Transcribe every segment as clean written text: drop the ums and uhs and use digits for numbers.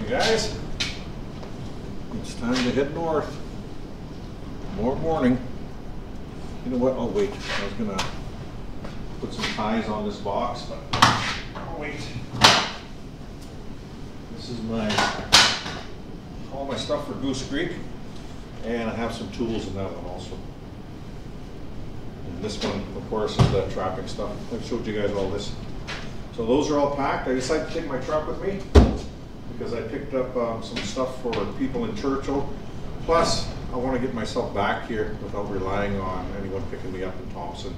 Guys, it's time to head north. More morning. You know what? I'll wait. I was gonna put some ties on this box, but I'll wait. This is all my stuff for Goose Creek, and I have some tools in that one also. And this one, of course, is the trapping stuff. I've showed you guys all this. So those are all packed. I decided to take my truck with me because I picked up some stuff for people in Churchill. Plus, I want to get myself back here without relying on anyone picking me up in Thompson.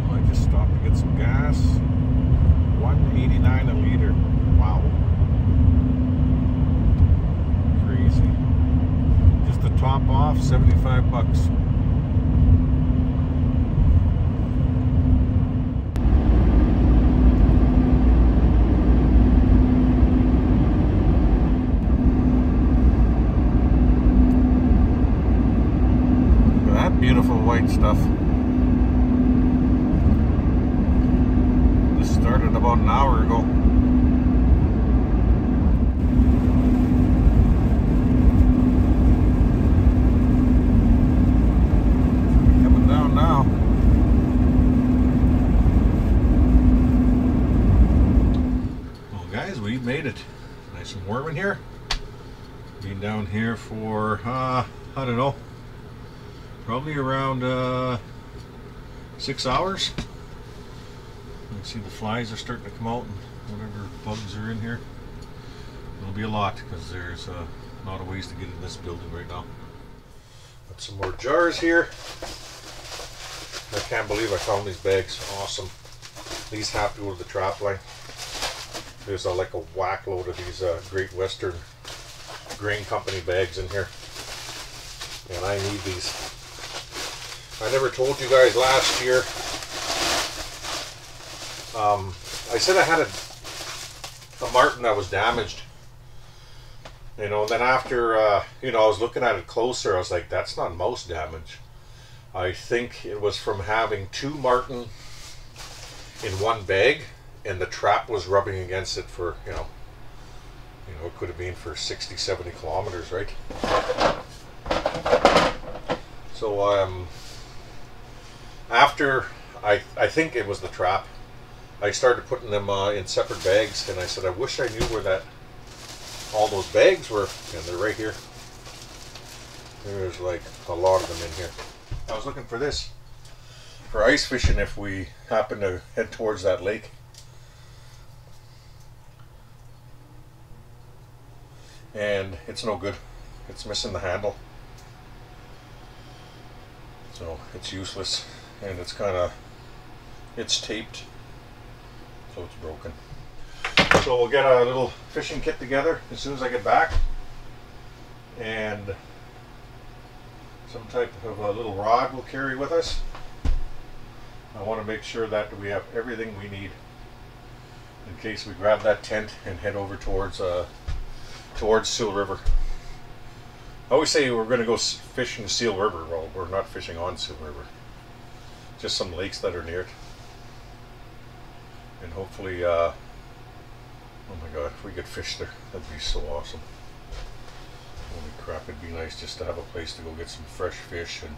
Well, I just stopped to get some gas. $1.89 a liter. Wow. Crazy. Just the top off, 75 bucks. Beautiful white stuff. This started about an hour ago. Coming down now. Well guys, we made it. Nice and warm in here. Been down here for I don't know, probably around 6 hours. You can see the flies are starting to come out and whatever bugs are in here. It'll be a lot because there's a lot of ways to get in this building right now. Got some more jars here. I can't believe I found these bags. Awesome. These have to go to the trap line. There's like a whack load of these Great Western Grain Company bags in here. And I need these. I never told you guys last year. I said I had a marten that was damaged. You know, and then after, you know, I was looking at it closer, I was like, that's not mouse damage. I think it was from having two marten in one bag, and the trap was rubbing against it for, you know, it could have been for 60, 70 kilometers, right? So, after I think it was the trap, I started putting them in separate bags, and I said I wish I knew where all those bags were, and they're right here. There's like a lot of them in here. I was looking for this for ice fishing if we happen to head towards that lake. And it's no good. It's missing the handle. So it's useless, and it's taped, so it's broken. So we'll get a little fishing kit together as soon as I get back, and some type of a little rod we'll carry with us. I want to make sure that we have everything we need in case we grab that tent and head over towards Seal River. I always say we're going to go fishing Seal River. Well, we're not fishing on Seal River. Just some lakes that are near it. And hopefully, oh my god, if we could fish there, that'd be so awesome. Holy crap, it'd be nice just to have a place to go get some fresh fish and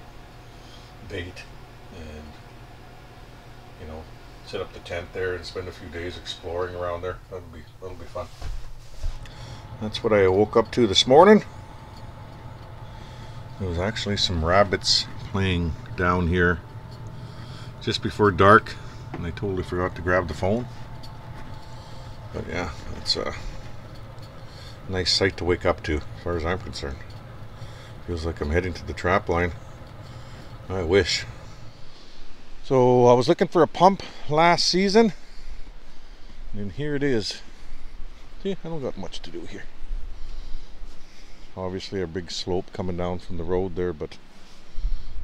bait. And, you know, set up the tent there and spend a few days exploring around there. That'll be fun. That's what I woke up to this morning. There was actually some rabbits playing down here just before dark, and I totally forgot to grab the phone. But yeah, it's a nice sight to wake up to, as far as I'm concerned. Feels like I'm heading to the trap line. I wish. So I was looking for a pump last season, and here it is. See, I don't got much to do here. Obviously a big slope coming down from the road there, but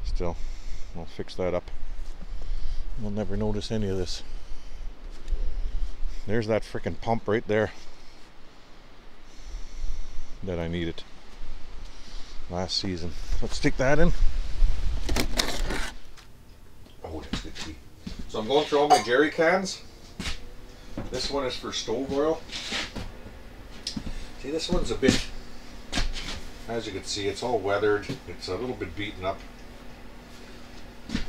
still, I'll fix that up. You'll never notice any of this. There's that frickin' pump right there that I needed last season. Let's stick that in. Oh, that's good tea. So I'm going through all my jerry cans. This one is for stove oil. See, this one's a bit, as you can see, it's all weathered. It's a little bit beaten up.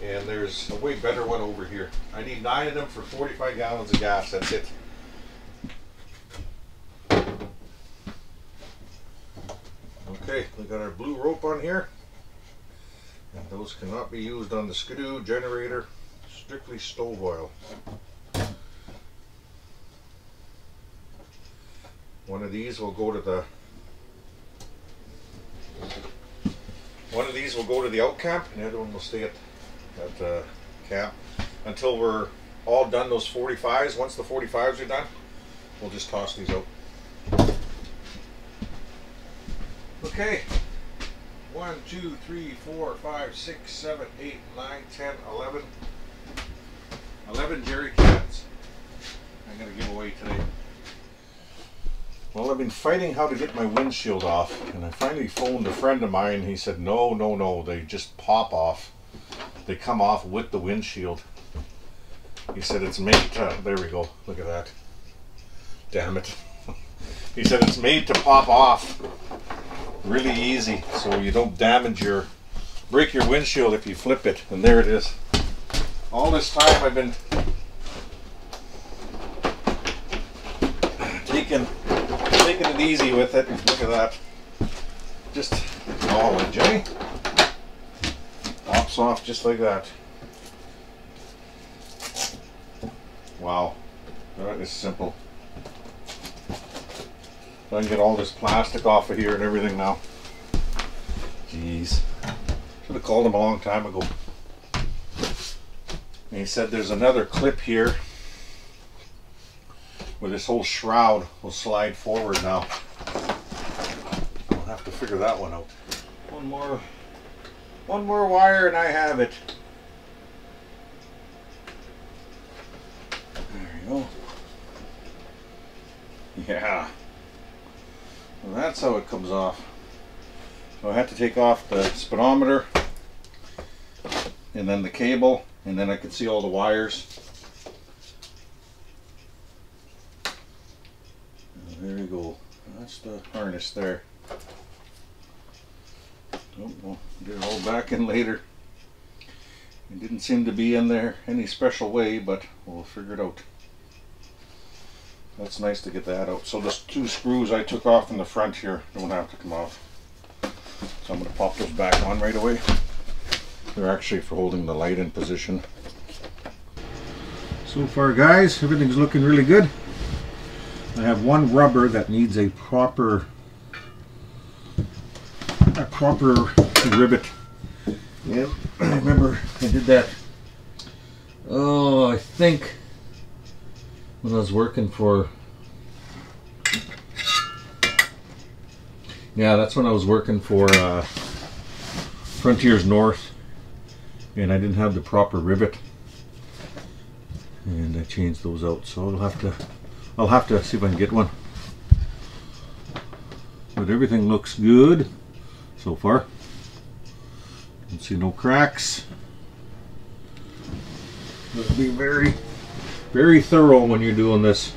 And there's a way better one over here. I need 9 of them for 45 gallons of gas. That's it. Okay, we got our blue rope on here. And those cannot be used on the Skidoo generator. Strictly stove oil. One of these will go to the out camp, and the other one will stay at camp until we're all done those 45s. Once the 45s are done, we'll just toss these out. Okay. 1, 2, 3, 4, 5, 6, 7, 8, 9, 10, 11. 11 jerry cans I'm going to give away today. Well, I've been fighting how to get my windshield off, and I finally phoned a friend of mine. He said, no, they just pop off. They come off with the windshield. He said it's made to, there we go, look at that. Damn it. He said it's made to pop off really easy, so you don't break your windshield if you flip it. And there it is. All this time I've been taking it easy with it. Look at that. Just, oh, Jimmy. Pops off just like that. Wow. That is simple. So I can get all this plastic off of here and everything now. Jeez. Should have called him a long time ago. And he said there's another clip here where this whole shroud will slide forward now. I'll have to figure that one out. One more wire and I have it. There you go. Yeah. Well, that's how it comes off. So I had to take off the speedometer and then the cable, and then I could see all the wires. There you go. That's the harness there. Oh, we'll get it all back in later. It didn't seem to be in there any special way, but we'll figure it out. That's nice to get that out. So the 2 screws I took off in the front here don't have to come off. So I'm going to pop those back on right away. They're actually for holding the light in position. So far, guys, everything's looking really good. I have one rubber that needs a proper rivet. Yeah, I remember I did that. Oh, I think when I was working for, yeah, that's when I was working for Frontiers North, and I didn't have the proper rivet, and I changed those out. So I'll have to see if I can get one. But everything looks good so far. Don't see no cracks. It'll be very, very thorough when you're doing this.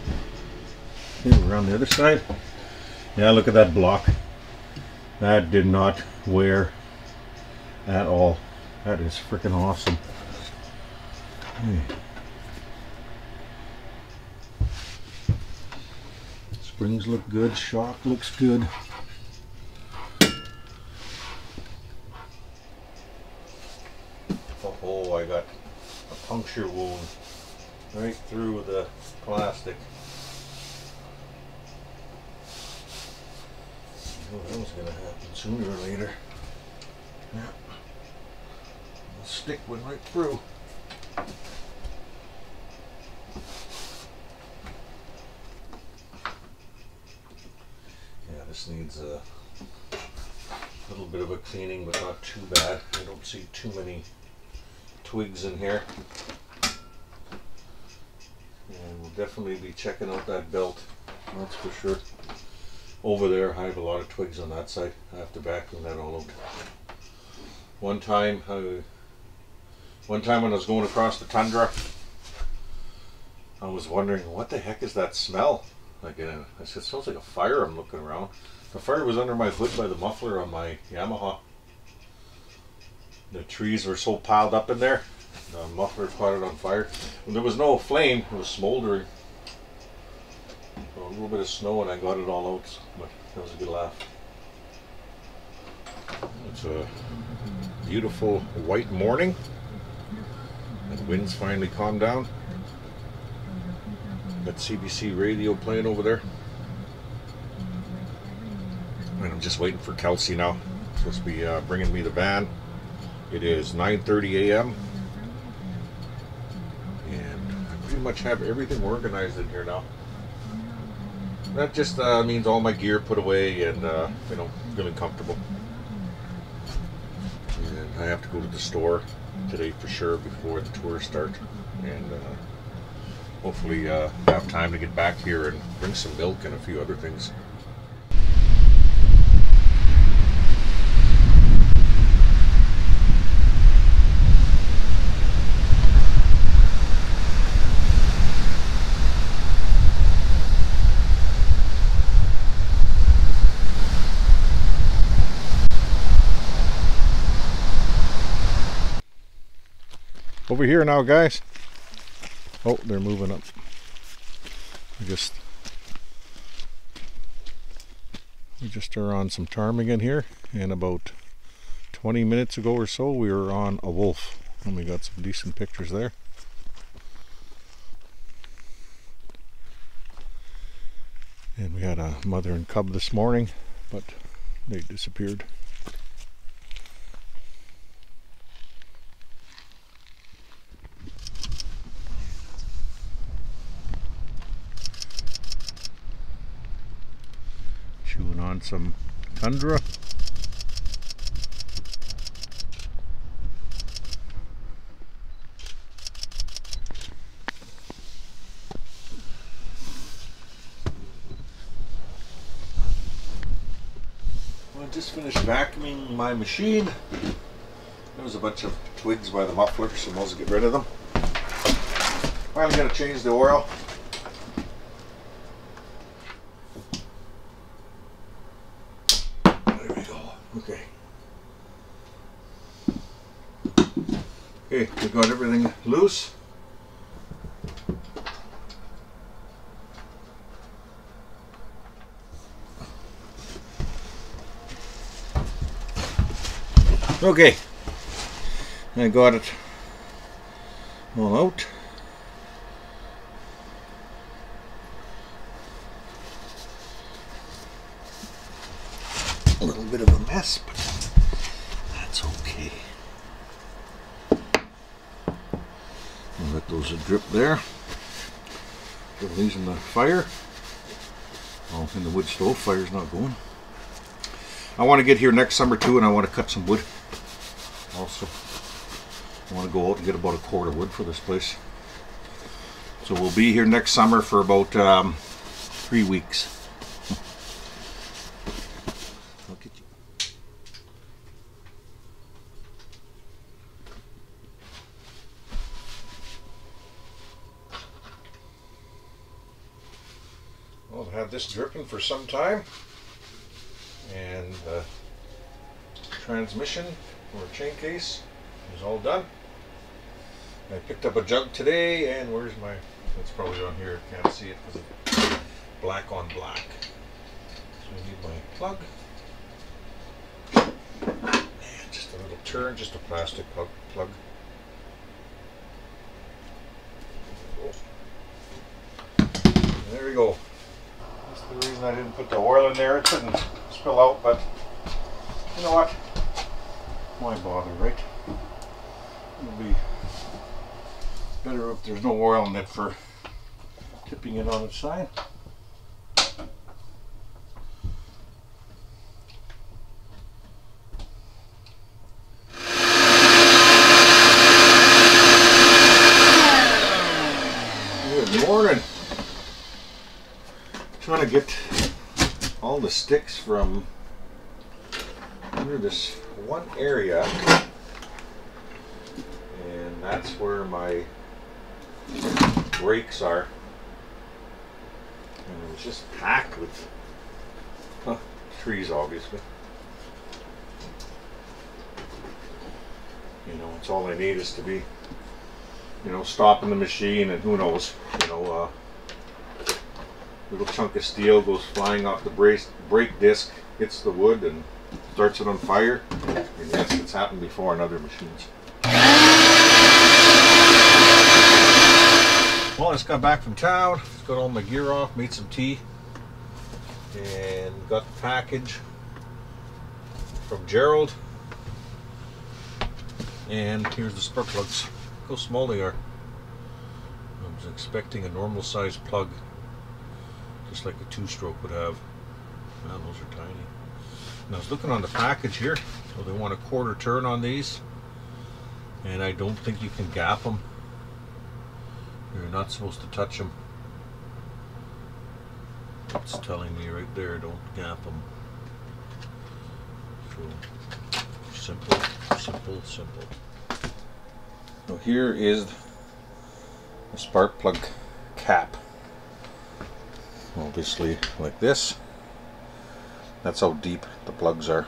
Okay, we're on the other side. Yeah, look at that block. That did not wear at all. That is freaking awesome. Hey. Springs look good, shock looks good. Oh, I got a puncture wound right through the plastic. Oh, that was going to happen sooner or later. Yeah. The stick went right through. This needs a little bit of a cleaning, but not too bad. I don't see too many twigs in here. And we'll definitely be checking out that belt, that's for sure. Over there, I have a lot of twigs on that side. I have to vacuum that all out. One time when I was going across the tundra, I was wondering, what the heck is that smell? Again, I said, it smells like a fire. I'm looking around. The fire was under my hood by the muffler on my Yamaha. The trees were so piled up in there, the muffler caught it on fire. And there was no flame, it was smoldering. So a little bit of snow and I got it all out, but that was a good laugh. It's a beautiful white morning. The wind's finally calmed down. Got CBC radio playing over there. And I'm just waiting for Kelsey now. Supposed to be bringing me the van. It is 9:30 a.m. and I pretty much have everything organized in here now. That just means all my gear put away and you know, feeling comfortable. And I have to go to the store today for sure before the tours start, and hopefully have time to get back here and bring some milk and a few other things. Over here now, guys. Oh, they're moving up. We just are on some ptarmigan here, and about 20 minutes ago or so we were on a wolf, and we got some decent pictures there. And we had a mother and cub this morning, but they disappeared. Chewing on some tundra. Well, I just finished vacuuming my machine. There was a bunch of twigs by the muffler, so I might as well get rid of them. Finally got to change the oil. Okay. Okay, we got everything loose. Okay. I got it all out. A little bit of a mess, but that's okay. I'll let those drip there. Put these in the fire. Oh, in the wood stove, fire's not going. I want to get here next summer too, and I want to cut some wood. Also, I want to go out and get about a cord of wood for this place. So we'll be here next summer for about 3 weeks. I'll have this dripping for some time, and the transmission or chain case is all done. I picked up a jug today, and where's my, it's probably on here, can't see it because it's black on black. So I need my plug, and just a little turn, just a plastic plug. There we go. That's the reason I didn't put the oil in there. It shouldn't spill out, but you know what? Why bother, right? It'll be better if there's no oil in it for tipping it on its side. Good morning. Trying to get all the sticks from under this one area, and that's where my brakes are. And it's just packed with trees, obviously. You know, it's all I need is to be, you know, stopping the machine, and who knows, you know, little chunk of steel goes flying off the brake disc, hits the wood, and starts it on fire. And yes, it's happened before on other machines. Well, I just got back from town. Just got all my gear off, made some tea, and got the package from Gerald. And here's the spark plugs. Look how small they are. I was expecting a normal sized plug, just like a 2-stroke would have. Man, those are tiny. And I was looking on the package here, so they want a 1/4 turn on these, and I don't think you can gap them. You're not supposed to touch them. It's telling me right there, don't gap them. So simple, simple, simple. So here is the spark plug cap. Obviously like this. That's how deep the plugs are.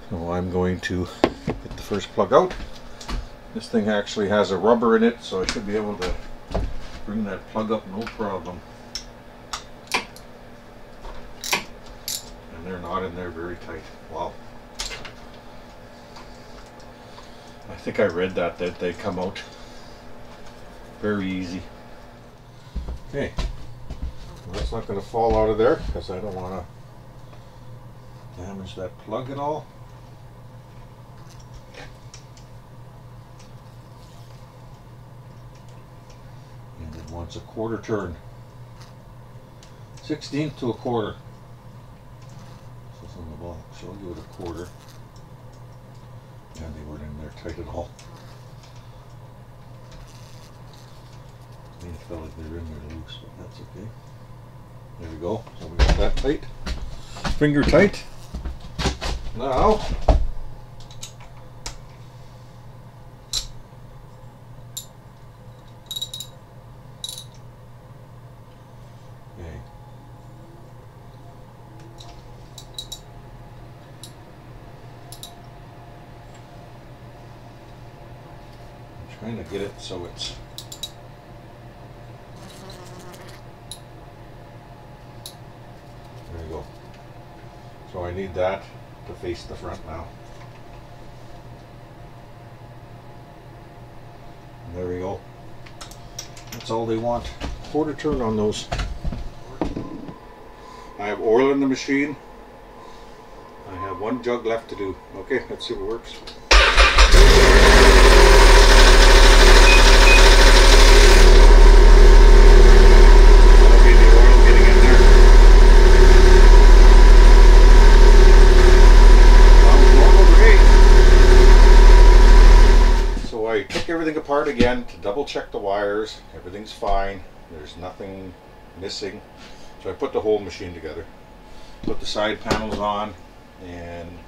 So I'm going to get the first plug out. This thing actually has a rubber in it, so I should be able to bring that plug up no problem. And they're not in there very tight. Wow. I think I read that they come out very easy. Okay. Well, that's not going to fall out of there because I don't want to damage that plug at all. And it wants a 1/4 turn. 1/16 to a 1/4. This is on the box, so I'll give it a 1/4. And they weren't in there tight at all. It felt like they were in there loose, but that's okay. There we go. So we got that tight. Finger tight. Now, okay. I'm trying to get it so it's there you go. So I need that to face the front now. And there we go. That's all they want. 1/4 turn on those. I have oil in the machine. I have 1 jug left to do. Okay, let's see what works. Everything apart again to double check the wires. Everything's fine. There's nothing missing. So I put the whole machine together. Put the side panels on and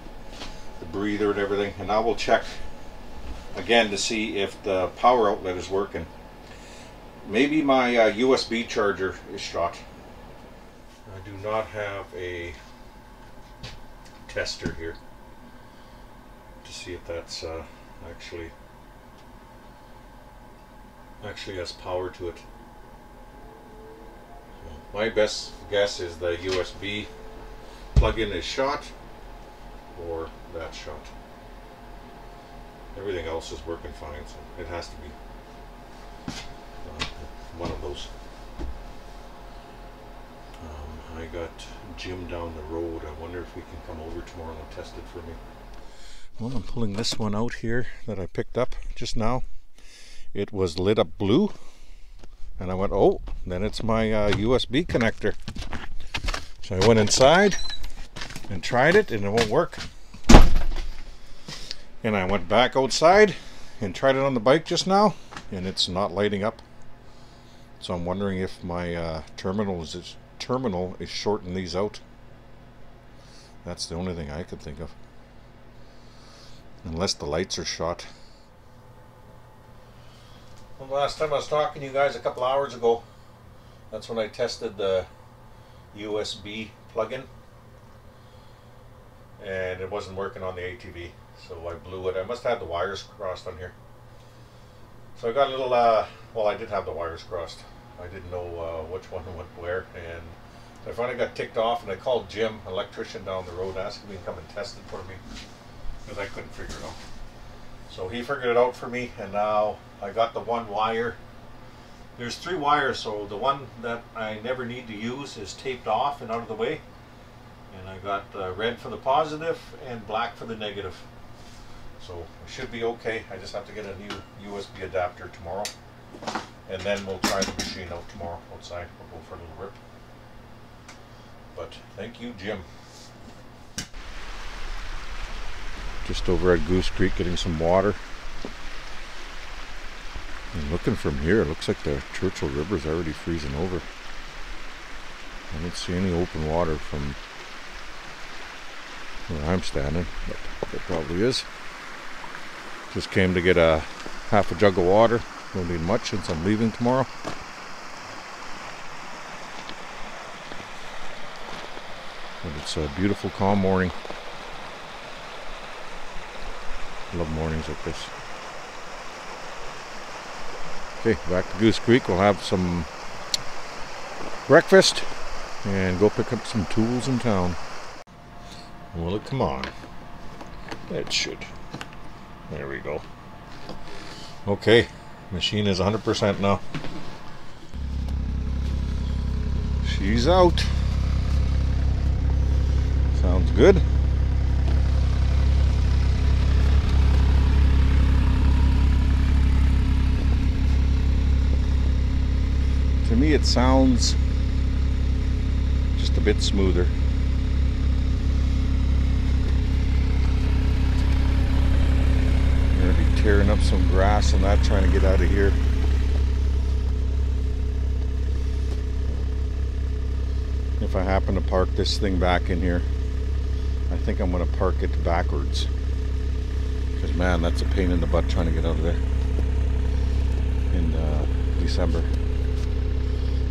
the breather and everything. And now we'll check again to see if the power outlet is working. Maybe my USB charger is shot. I do not have a tester here to see if that's actually has power to it. So my best guess is the USB plug-in is shot or that's shot. Everything else is working fine, so it has to be one of those. I got Jim down the road. I wonder if we can come over tomorrow and test it for me. Well, I'm pulling this one out here that I picked up just now. It was lit up blue, and I went, oh, then it's my USB connector. So I went inside and tried it, and it won't work. And I went back outside and tried it on the bike just now, and it's not lighting up. So I'm wondering if my terminal is shorting these out. That's the only thing I could think of. Unless the lights are shot. Well, the last time I was talking to you guys a couple hours ago, that's when I tested the USB plug-in, and it wasn't working on the ATV, so I blew it. I must have had the wires crossed on here. So I got a little, well, I did have the wires crossed. I didn't know which one went where, and I finally got ticked off, and I called Jim, an electrician down the road, asking me to come and test it for me, because I couldn't figure it out. So he figured it out for me, and now I got the one wire. There's 3 wires, so the one that I never need to use is taped off and out of the way. And I got red for the positive and black for the negative. So it should be okay. I just have to get a new USB adapter tomorrow. And then we'll try the machine out tomorrow outside. We'll go for a little rip. But thank you, Jim. Just over at Goose Creek getting some water. And looking from here, it looks like the Churchill River is already freezing over. I don't see any open water from where I'm standing, but there probably is. Just came to get a half a jug of water. Don't need much since I'm leaving tomorrow. But it's a beautiful, calm morning. I love mornings like this. Okay, back to Goose Creek. We'll have some breakfast and go pick up some tools in town. Will it come on? It should. There we go. Okay, machine is 100% now. She's out. Sounds good. To me it sounds just a bit smoother. I'm going to be tearing up some grass and that, trying to get out of here. If I happen to park this thing back in here, I think I'm going to park it backwards. Because man, that's a pain in the butt trying to get out of there in December.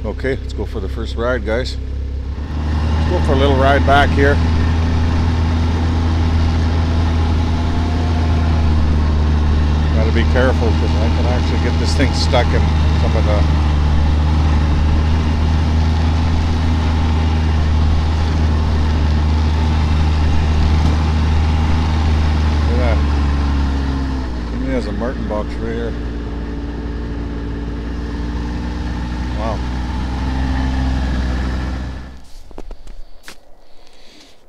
Okay, let's go for the first ride, guys. Let's go for a little ride back here. Gotta be careful because I can actually get this thing stuck in some of the... Look at that. Somebody has a Martin box right here. Wow.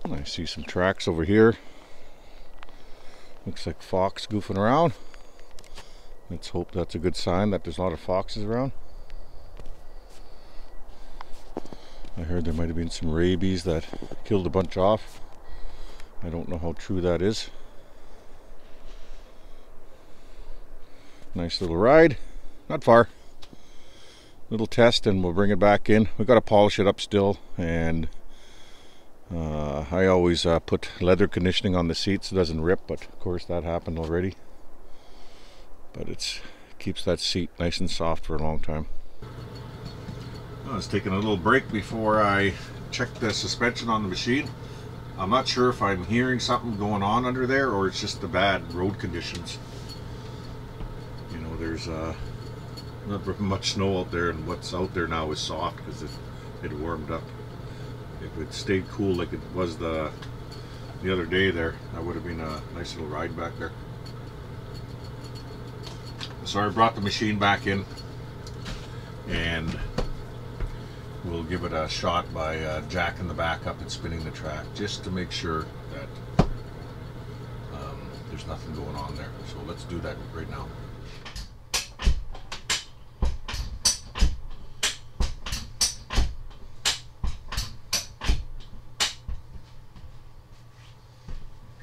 I see some tracks over here. Looks like fox goofing around. Let's hope that's a good sign that there's a lot of foxes around. I heard there might have been some rabies that killed a bunch off. I don't know how true that is. Nice little ride. Not far. Little test and we'll bring it back in. We've got to polish it up still, and I always put leather conditioning on the seat so it doesn't rip, but of course that happened already. But it keeps that seat nice and soft for a long time. I was taking a little break before I checked the suspension on the machine. I'm not sure if I'm hearing something going on under there or it's just the bad road conditions. You know, there's not very much snow out there, and what's out there now is soft because it warmed up. If it stayed cool like it was the other day there, that would have been a nice little ride back there. So I brought the machine back in and we'll give it a shot by jacking the back up and spinning the track just to make sure that there's nothing going on there. So let's do that right now.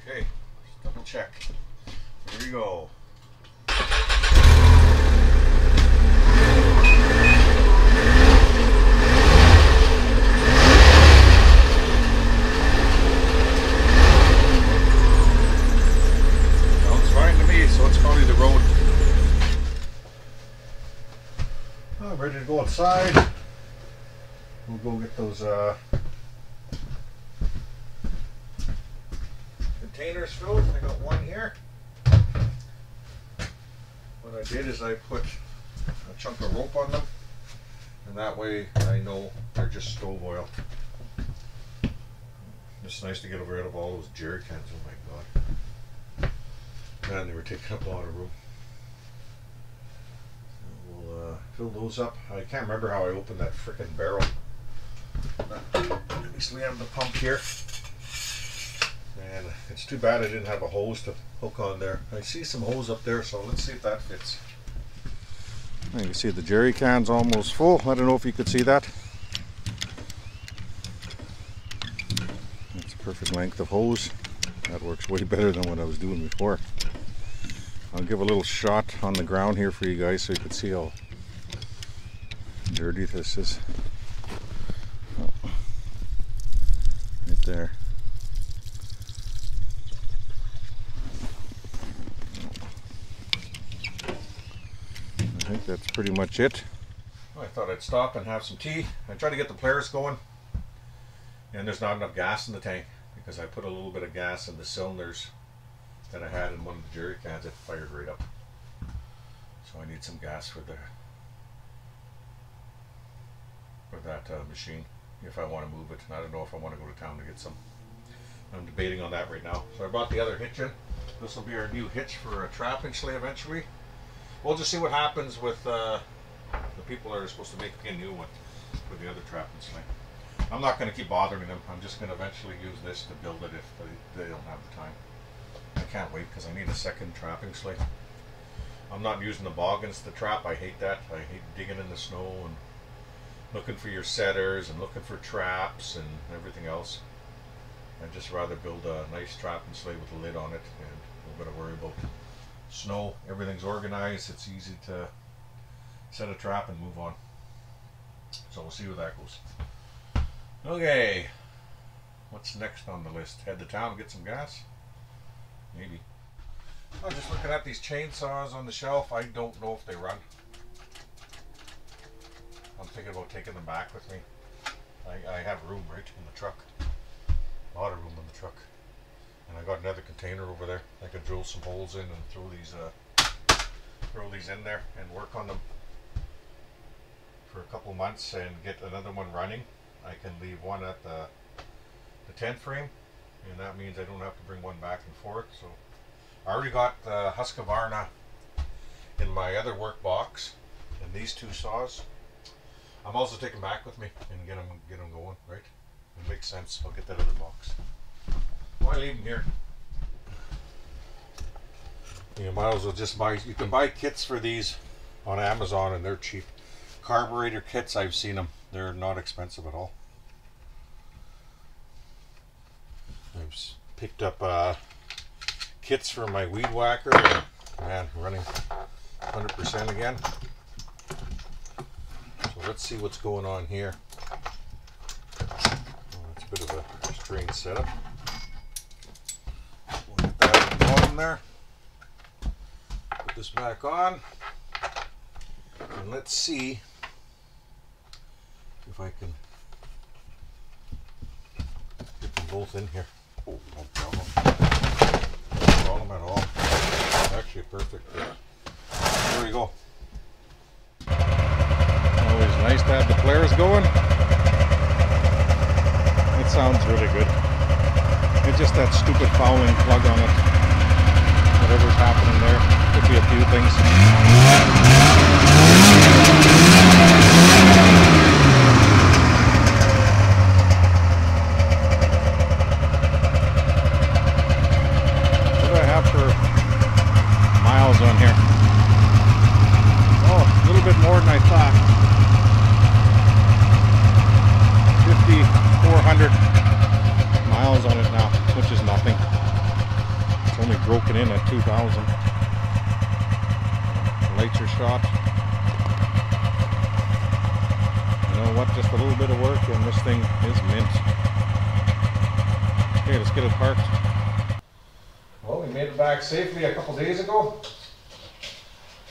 Okay, let's double check. Here we go. Sounds fine to me, so it's probably the road gonna go outside. We'll go get those containers filled. I got one here. What I did is I put a chunk of rope on them, and that way I know they're just stove oil. It's nice to get rid of all those jerry cans. Oh my god. Man, they were taking up a lot of room. We'll fill those up. I can't remember how I opened that frickin' barrel. At least we have the pump here. And it's too bad I didn't have a hose to hook on there. I see some hose up there, so let's see if that fits. You can see the jerry can's almost full. I don't know if you could see that. That's a perfect length of hose. That works way better than what I was doing before. I'll give a little shot on the ground here for you guys so you can see how dirty this is. Oh, right there. I think that's pretty much it. I thought I'd stop and have some tea. I tried to get the Polaris going, and there's not enough gas in the tank because I put a little bit of gas in the cylinders that I had in one of the jerry cans. It fired right up. So I need some gas for that machine if I want to move it. I don't know if I want to go to town to get some. I'm debating on that right now. So I brought the other hitch in. This will be our new hitch for a trapping sleigh eventually. We'll just see what happens with the people that are supposed to make a new one for the other trapping sleigh. I'm not going to keep bothering them. I'm just going to eventually use this to build it if they don't have the time. I can't wait because I need a second trapping sleigh. I'm not using the boggins to trap. I hate that. I hate digging in the snow and looking for your setters and looking for traps and everything else. I'd just rather build a nice trapping sleigh with a lid on it, and we're going to worry about snow. Everything's organized. It's easy to set a trap and move on. So we'll see where that goes. Okay, what's next on the list? Head to town and get some gas? Maybe. I'm just looking at these chainsaws on the shelf. I don't know if they run. I'm thinking about taking them back with me. I have room right in the truck. A lot of room in the truck. And I got another container over there. I could drill some holes in and throw these in there and work on them for a couple months and get another one running. I can leave one at the tent frame, and that means I don't have to bring one back and forth. So I already got the Husqvarna in my other work box and these two saws. I'm also taking back with me and get them going, right? It makes sense. I'll get that other box. Why leave them here? You might as well just buy. You can buy kits for these on Amazon, and they're cheap. Carburetor kits, I've seen them. They're not expensive at all. I've picked up kits for my weed whacker. Man, running 100% again. So let's see what's going on here. Oh, that's a bit of a strange setup. We'll get that at the bottom there. Put this back on. And let's see if I can get them both in here. Oh, no problem. No problem at all. Actually perfect. There we go. Always nice to have the flares going. It sounds really good. It's just that stupid fouling plug on it. Whatever's happening there. Could be a few things. On here. Oh, a little bit more than I thought. 5,400 miles on it now, which is nothing. It's only broken in at 2,000. Lights are shot. You know what? Just a little bit of work and this thing is mint. Okay, let's get it parked. Well, we made it back safely a couple days ago.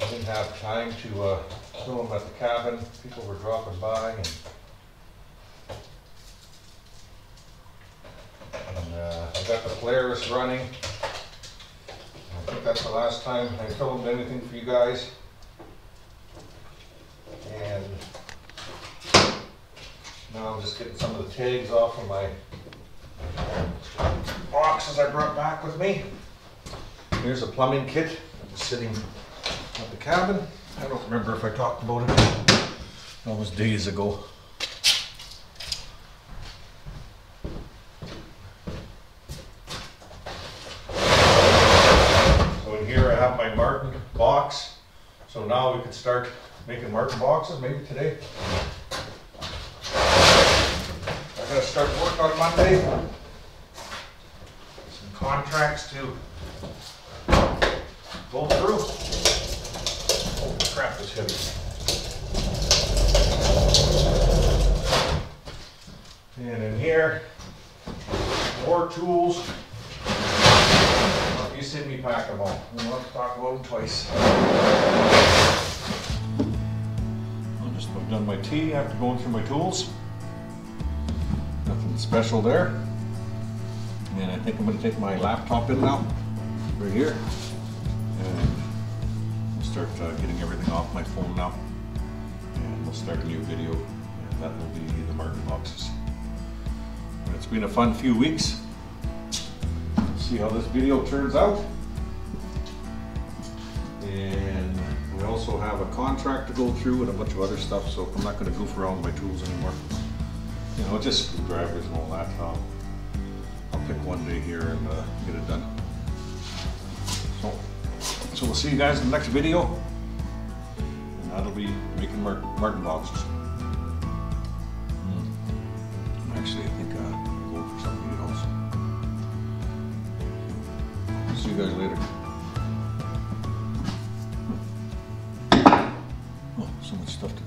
I didn't have time to film at the cabin. People were dropping by, and I've got the flares running. I think that's the last time I filmed anything for you guys. And now I'm just getting some of the tags off of my boxes I brought back with me. Here's a plumbing kit that was sitting at the cabin. I don't remember if I talked about it. That was days ago. So in here I have my Martin box. So now we could start making Martin boxes, maybe today. I gotta start work on Monday. Some contracts to go through. Oh crap, it's heavy. And in here, more tools. You see me pack them all. We want to talk about them twice. I've done my tea after going through my tools. Nothing special there. And I think I'm going to take my laptop in now, right here. And we'll start getting everything off my phone now. And we'll start a new video. And that will be the Martin boxes. And it's been a fun few weeks. Let's see how this video turns out. And we also have a contract to go through and a bunch of other stuff, so I'm not going to goof around with my tools anymore. You know, just screwdrivers and all that. I'll pick one day here and get it done. So we'll see you guys in the next video, and that'll be making Martin boxes. Actually, I think I'll go for something else. See you guys later. So much stuff to